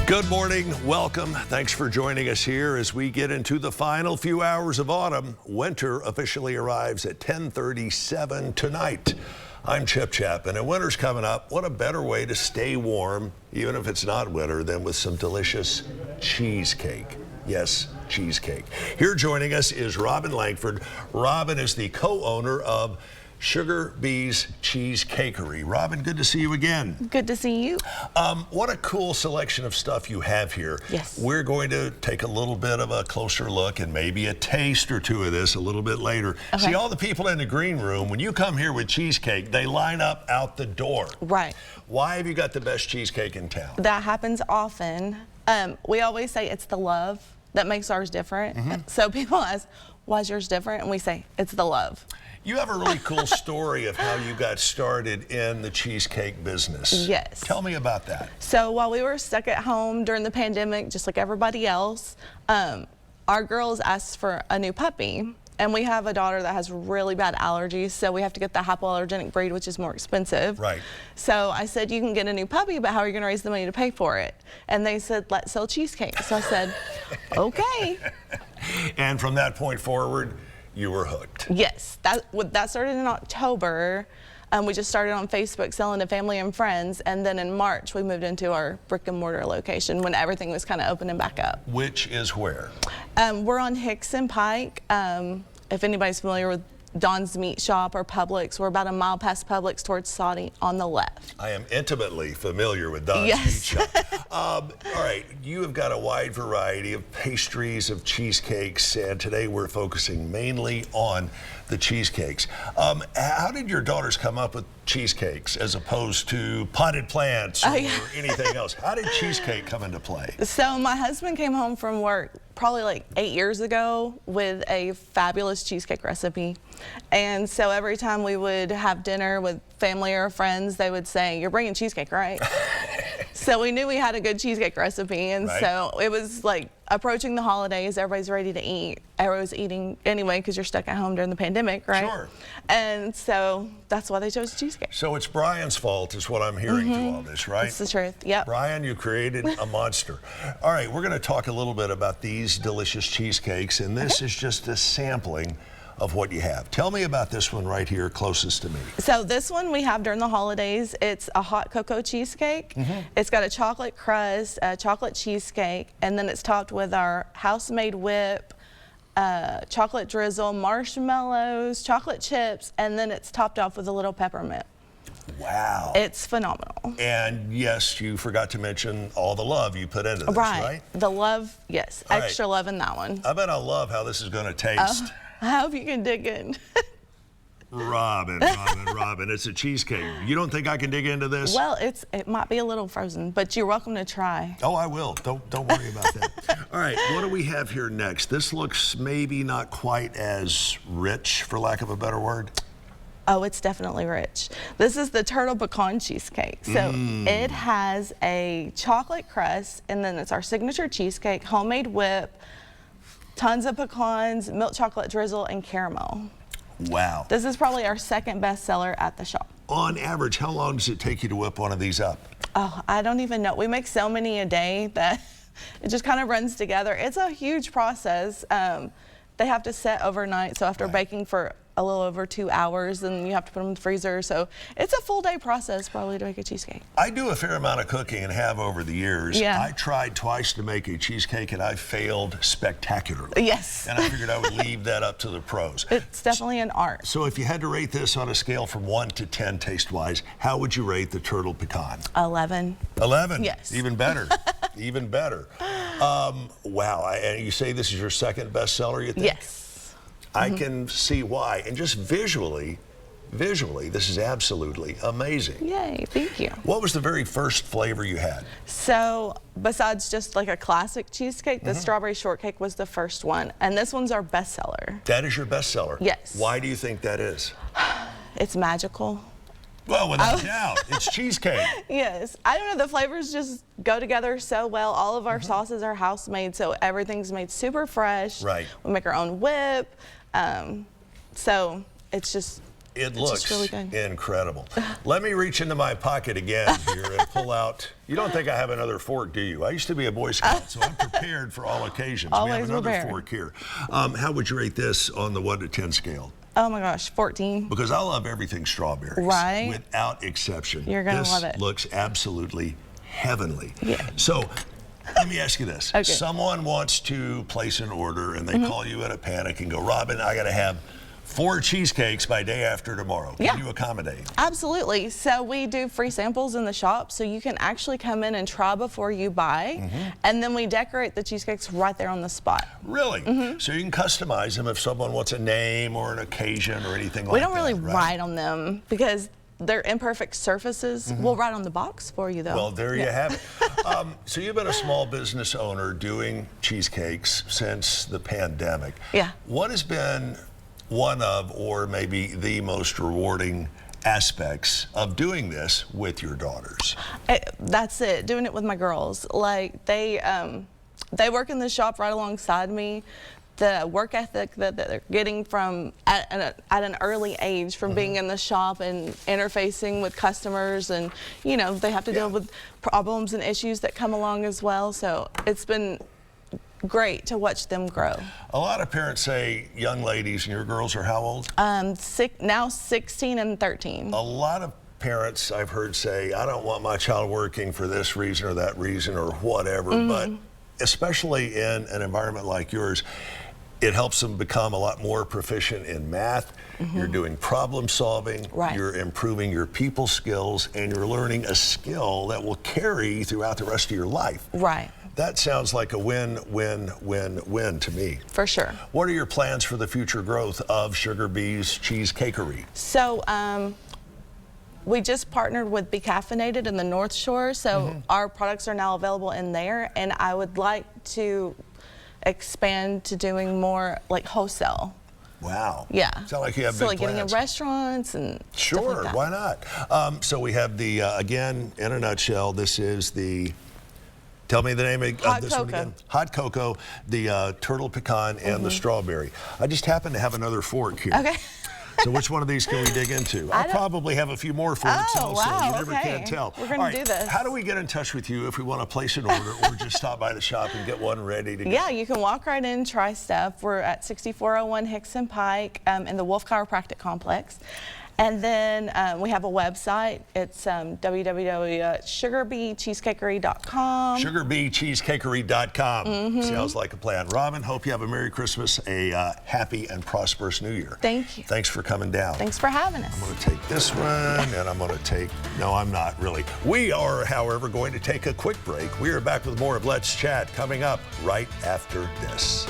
Good morning, welcome. Thanks for joining us here as we get into the final few hours of autumn. Winter officially arrives at 10:37 tonight. I'm Chip Chapman, and winter's coming up. What a better way to stay warm, even if it's not winter, than with some delicious cheesecake. Yes, cheesecake. Here joining us is Robin Langford. Robin is the co-owner of Sugar Bee's Cheesecakery. Robin, good to see you again. Good to see you. What a cool selection of stuff you have here. Yes. We're going to take a little bit of a closer look and maybe a taste or two of this a little bit later. Okay. See, all the people in the green room, when you come here with cheesecake, they line up out the door. Right. Why have you got the best cheesecake in town? That happens often. We always say it's the love that makes ours different. So people ask, why is yours different? And we say, it's the love. You have a really cool story of how you got started in the cheesecake business. Yes. Tell me about that. So while we were stuck at home during the pandemic, just like everybody else, our girls asked for a new puppy. And we have a daughter that has really bad allergies, so we have to get the hypoallergenic breed, which is more expensive. Right. So I said, you can get a new puppy, but how are you going to raise the money to pay for it? And they said, let's sell cheesecake. So I said, okay. And from that point forward, you were hooked. Yes, that started in October. We just started on Facebook selling to family and friends, and then in March we moved into our brick and mortar location when everything was kind of opening back up. Which is where? We're on Hicks and Pike. If anybody's familiar with Don's Meat Shop or Publix, we're about a mile past Publix towards Saudi on the left. I am intimately familiar with Don's Yes. Meat Shop. All right, you have got a wide variety of pastries, of cheesecakes, and today we're focusing mainly on the cheesecakes. How did your daughters come up with cheesecakes as opposed to potted plants or anything else? How did cheesecake come into play? So my husband came home from work probably like 8 years ago with a fabulous cheesecake recipe. And so every time we would have dinner with family or friends, they would say, you're bringing cheesecake, right? So we knew we had a good cheesecake recipe. And so it was like approaching the holidays, everybody's ready to eat. Everyone's eating anyway because you're stuck at home during the pandemic, right? Sure. And so that's why they chose cheesecake. So it's Brian's fault is what I'm hearing through all this, right? That's the truth, yep. Brian, you created a monster. All right, we're going to talk a little bit about these delicious cheesecakes, and this is just a sampling of what you have. Tell me about this one right here closest to me. So this one we have during the holidays. It's a hot cocoa cheesecake. It's got a chocolate crust, a chocolate cheesecake, and then it's topped with our house-made whip, chocolate drizzle, marshmallows, chocolate chips, and then it's topped off with a little peppermint. Wow. It's phenomenal. And yes, you forgot to mention all the love you put into this, right? The love, yes. All extra love in that one. I bet I love how this is going to taste. I hope you can dig in. Robin, it's a cheesecake. You don't think I can dig into this? Well, it might be a little frozen, but you're welcome to try. Oh, I will. Don't worry about that. All right, what do we have here next? This looks maybe not quite as rich, for lack of a better word. Oh, it's definitely rich. This is the turtle pecan cheesecake. So it has a chocolate crust, and then it's our signature cheesecake, homemade whip, tons of pecans, milk chocolate drizzle, and caramel. Wow. This is probably our second best seller at the shop. On average, how long does it take you to whip one of these up? Oh, I don't even know. We make so many a day that it just kind of runs together. It's a huge process. They have to set overnight, so after baking for a little over 2 hours, and you have to put them in the freezer. So it's a full day process probably to make a cheesecake. I do a fair amount of cooking and have over the years. Yeah. I tried twice to make a cheesecake and I failed spectacularly. Yes. And I figured I would leave that up to the pros. It's definitely an art. So if you had to rate this on a scale from 1 to 10 taste-wise, how would you rate the turtle pecan? 11. 11? Yes. Even better. Even better. Wow. And you say this is your second bestseller, you think? Yes. I can see why. And just visually, this is absolutely amazing. Yay, thank you. What was the very first flavor you had? So besides just like a classic cheesecake, the strawberry shortcake was the first one. And this one's our bestseller. That is your bestseller? Yes. Why do you think that is? It's magical. Well, without doubt, it's cheesecake. Yes, I don't know, the flavors just go together so well. All of our sauces are house made, so everything's made super fresh. Right. We make our own whip. So it's just It It's looks just really good. incredible. Let me reach into my pocket again here and pull out. You don't think I have another fork, do you? I used to be a Boy Scout, so I'm prepared for all occasions. We have Always another prepared. fork here. How would you rate this on the 1 to 10 scale? Oh my gosh, 14. Because I love everything strawberries. Right. Without exception. You're gonna this love it. looks absolutely heavenly. Yeah. So let me ask you this. Okay. Someone wants to place an order and they call you in a panic and go, Robin, I got to have 4 cheesecakes by day after tomorrow. Can Yeah. you accommodate? Absolutely. So we do free samples in the shop, so you can actually come in and try before you buy, and then we decorate the cheesecakes right there on the spot. Really? So you can customize them if someone wants a name or an occasion or anything like that. We don't really right? write on them because they're imperfect surfaces. We'll write on the box for you, though. Well, there you have it. So you've been a small business owner doing cheesecakes since the pandemic. Yeah. What has been one of, or maybe the most rewarding aspects of doing this with your daughters? That's it, doing it with my girls. Like, they work in the shop right alongside me. The work ethic that they're getting from at an early age from being in the shop and interfacing with customers, and you know, they have to deal with problems and issues that come along as well. So it's been great to watch them grow. A lot of parents say young ladies, and your girls are how old? Now 16 and 13. A lot of parents I've heard say, I don't want my child working for this reason or that reason or whatever, but especially in an environment like yours, it helps them become a lot more proficient in math. You're doing problem solving, Right. You're improving your people skills, and you're learning a skill that will carry throughout the rest of your life. Right. That sounds like a win, win, win, win to me. For sure. What are your plans for the future growth of Sugar Bee's Cheesecakery? So we just partnered with Be Caffeinated in the North Shore, so our products are now available in there, and I would like to expand to doing more like wholesale. Wow. Yeah. Sound like you have so big like getting in plans. restaurants and stuff Sure, like that. why not? So we have the, again, in a nutshell, this is the, tell me the name of Hot this one cocoa. again. Hot cocoa, the turtle pecan, and the strawberry. I just happen to have another fork here. Okay. So which one of these can we dig into? I I'll don't- probably have a few more forks Oh, also. wow, You never okay. can tell. We're gonna All right, do this. How do we get in touch with you if we want to place an order or just stop by the shop and get one ready to go? Yeah, you can walk right in, try stuff. We're at 6401 Hickson Pike in the Wolf Chiropractic Complex. And then we have a website. It's www.sugarbeecheesecakery.com. SugarBeeCheesecakery.com. Sounds like a plan. Robin, hope you have a Merry Christmas, a happy and prosperous New Year. Thank you. Thanks for coming down. Thanks for having us. I'm going to take this one, and I'm going to take, no, I'm not really. We are, however, going to take a quick break. We are back with more of Let's Chat coming up right after this.